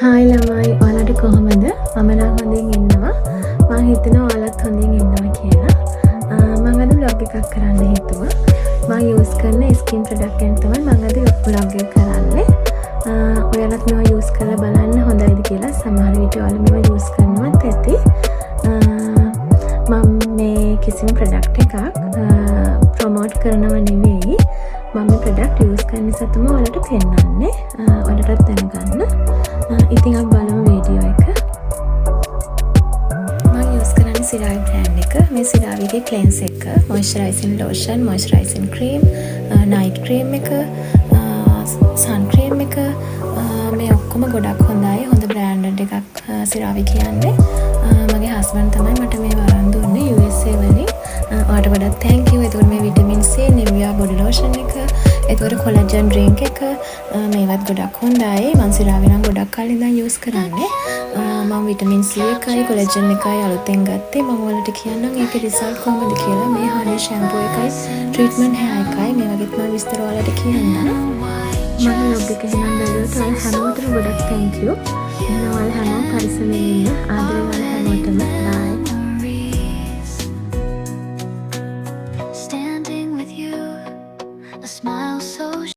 Hi ළමයි ඔයාලට කොහොමද? මම නම් හොඳින් ඉන්නවා. මම හිතනවා ඔයාලත් හොඳින් ඉන්නවා කියලා. මම අද vlog එකක් කරන්න හිතුවා. මම යූස් කරන ස්කින් ප්‍රොඩක්ට් ගැන තමයි මම අද vlog එක කරන්නේ. ඔයාලත් මේවා යූස් කරලා බලන්න හොඳයිද කියලා. සමහර විට ඔයාලා මේවා යූස් කරනවත් ඇති. මම මේ කිසිම ප්‍රොඩක්ට් එකක් ප්‍රොමෝට් කරනව නෙවෙයි. මම ප්‍රොඩක්ට් යූස් කරන නිසා තමයි ඔයාලට පෙන්නන්නේ. ඔයාලටත් දැනගන්න. ඉතින් අපි බලමු වීඩියෝ එක. මම යූස් කරන්නේ සිරාවි බ්‍රෑන්ඩ් එක. මේ සිරාවිගේ ක්ලෙන්ස් එක, මොයිස්චරයිසින් ලෝෂන්, මොයිස්චරයිසින් ක්‍රීම්, නයිට් ක්‍රීම් එක, සන් ක්‍රීම් එක මේ ඔක්කොම ගොඩක් හොඳයි. හොඳ බ්‍රෑන්ඩ් එකක් සිරාවි කියන්නේ. මගේ හස්බන්ඩ් තමයි මට මේ වරන් දුන්නේ USA වලින්. ඔයාලට ගොඩක් thank you. ඒතකොට මේ vitamin C, Nivea body lotion එක, ඒතකොට කොලජන් ඩ්‍රින්ක් එක මේවත් ගොඩක් හොඳයි. මම සිරාවි නම් ගොඩක් කලින් ඉඳන් යූස් කරන්නේ. මම විටමින් C එකයි කොලජන් එකයි අලුතෙන් ගත්තේ. මම ඔයාලට කියන්නම් ඒකේ රිසල්ට් කොහොමද කියලා. මේ හනි ෂැම්පූ එකයි ට්‍රීට්මන්ට් හෙයාර් එකයි මේ වගේත් මම විස්තර ඔයාලට කියන්නම්. මම vlog එක එහෙනම් බැලුවට ඔයාලා හැමෝටම ගොඩක් thank you. එහෙනම් ඔයාලා හැමෝම පරිස්සමෙන් ඉන්න. ආදරේ ඔයාලා හැමෝටම. bye.